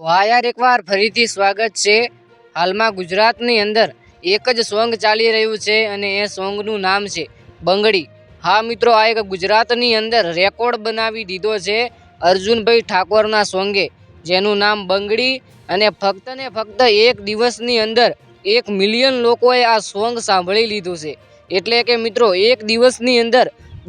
હા યાર, એકવાર ફરીથી સ્વાગત છે। હાલમાં ગુજરાતની અંદર એક જ સોંગ ચાલી રહ્યું છે અને એ સોંગનું નામ છે બંગડી। હા મિત્રો, આ એક ગુજરાતની અંદર રેકોર્ડ બનાવી દીધો છે અર્જુનભાઈ ઠાકોરના સોંગે, જેનું નામ બંગડી। અને ફક્ત ને ફક્ત એક દિવસની અંદર 1 મિલિયન લોકોએ આ સોંગ સાંભળી લીધું છે। એટલે કે મિત્રો, એક દિવસની અંદર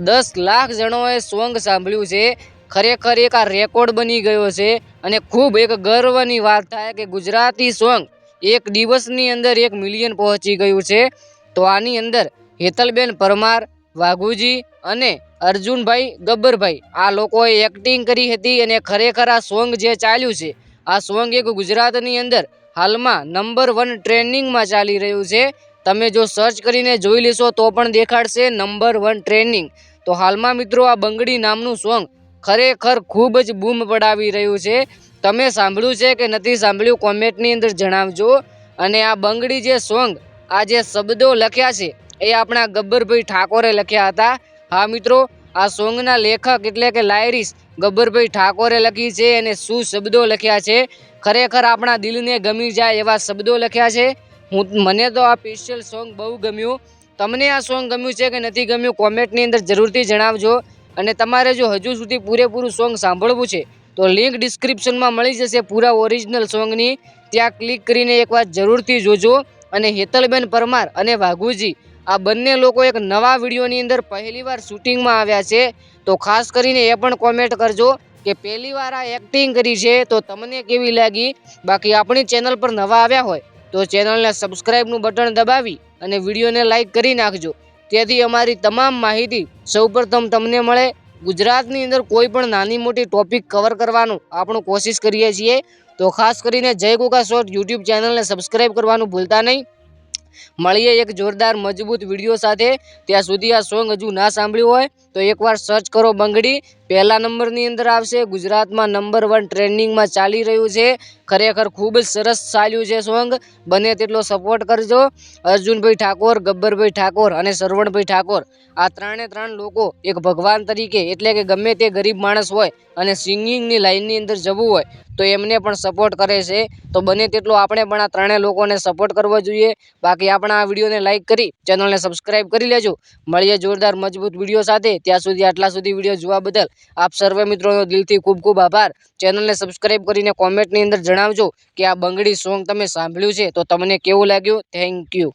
10 લાખ જણોએ સોંગ સાંભળ્યું છે। ખરેખર એક આ રેકોર્ડ બની ગયો છે અને ખૂબ એક ગર્વની વાત થાય કે ગુજરાતી સોંગ એક દિવસની અંદર 1 મિલિયન પહોંચી ગયું છે। તો આની અંદર હેતલબેન પરમાર, વાઘુજી અને અર્જુનભાઈ ગબ્બરભાઈ આ લોકોએ એક્ટિંગ કરી હતી અને ખરેખર આ સોંગ જે ચાલ્યું છે, આ સોંગ એક ગુજરાતની અંદર હાલમાં નંબર 1 ટ્રેન્ડિંગમાં ચાલી રહ્યું છે। તમે જો સર્ચ કરીને જોઈ લેશો તો પણ દેખાડશે નંબર 1 ટ્રેન્ડિંગ। તો હાલમાં મિત્રો આ બંગડી નામનું સોંગ ખરેખર ખૂબ જ બૂમ પડાવી રહ્યું છે। તમે સાંભળ્યું છે કે નથી સાંભળ્યું, કોમેન્ટની અંદર જણાવજો। અને આ બંગડી જે સોંગ, આ જે શબ્દો લખ્યા છે એ આપણા ગબ્બરભાઈ ઠાકોરે લખ્યા હતા। હા મિત્રો, આ સોંગના લેખક એટલે કે લાયરીસ ગબ્બરભાઈ ઠાકોરે લખી છે અને શું શબ્દો લખ્યા છે, ખરેખર આપણા દિલને ગમી જાય એવા શબ્દો લખ્યા છે। મને તો આ સ્પેશિયલ સોંગ બહુ ગમ્યું। તમને આ સોંગ ગમ્યું છે કે નથી ગમ્યું, કોમેન્ટની અંદર જરૂરથી જણાવજો। અને તમારે જો હજુ સુધી પૂરેપૂરું સોંગ સાંભળવું છે તો લિંક ડિસ્ક્રિપ્શનમાં મળી જશે પૂરા ઓરિજિનલ સોંગની, ત્યાં ક્લિક કરીને એકવાર જરૂરથી જોજો। અને હેતલબેન પરમાર અને વાઘુજી આ બંને લોકો એક નવા વિડીયોની અંદર પહેલીવાર શૂટિંગમાં આવ્યા છે। તો ખાસ કરીને એ પણ કોમેન્ટ કરજો કે પહેલીવાર આ એક્ટિંગ કરી છે તો તમને કેવી લાગી। બાકી આપણી ચેનલ પર નવા આવ્યા હોય તો ચેનલને સબસ્ક્રાઈબનું બટન દબાવી અને વિડીયોને લાઈક કરી નાખજો, તેથી અમારી તમામ માહિતી સૌપ્રથમ તમને મળે। ગુજરાતની અંદર કોઈ પણ નાની મોટી ટોપિક કવર કરવાનું આપણું કોશિશ કરીએ છીએ। તો ખાસ કરીને જય ગોગા શોર્ટ યુટ્યુબ ચેનલને સબસ્ક્રાઈબ કરવાનું ભૂલતા નહીં। મળીએ એક જોરદાર મજબૂત વિડીયો સાથે। ત્યાં સુધી આ સોંગ હજુ ના સાંભળ્યું હોય તો એકવાર સર્ચ કરો બંગડી, પહેલા નંબરની અંદર આવશે। ગુજરાતમાં નંબર 1 ટ્રેન્ડિંગમાં ચાલી રહ્યું છે। ખરેખર ખૂબ જ સરસ ચાલ્યું છે સોંગ, બને તેટલો સપોર્ટ કરજો। અર્જુનભાઈ ઠાકોર, ગબ્બરભાઈ ઠાકોર અને સરવણભાઈ ઠાકોર આ ત્રણે લોકો એક ભગવાન તરીકે, એટલે કે ગમે તે ગરીબ માણસ હોય અને સિંગિંગની લાઈનની અંદર જવું હોય તો એમને પણ સપોર્ટ કરે છે। તો બને તેટલો આપણે પણ આ ત્રણેય લોકોને સપોર્ટ કરવો જોઈએ। બાકી આપણા આ વિડીયોને લાઈક કરી ચેનલને સબસ્ક્રાઈબ કરી લેજો। મળીએ જોરદાર મજબૂત વિડીયો સાથે। ત્યાં સુધી આટલા સુધી વિડીયો જોવા બદલ આપ સર્વે મિત્રોનો દિલથી ખૂબ ખૂબ આભાર। ચેનલને સબસ્ક્રાઈબ કરીને કોમેન્ટની અંદર જણાવજો કે આ બંગડી સોંગ તમે સાંભળ્યું છે તો તમને કેવું લાગ્યું। Thank you.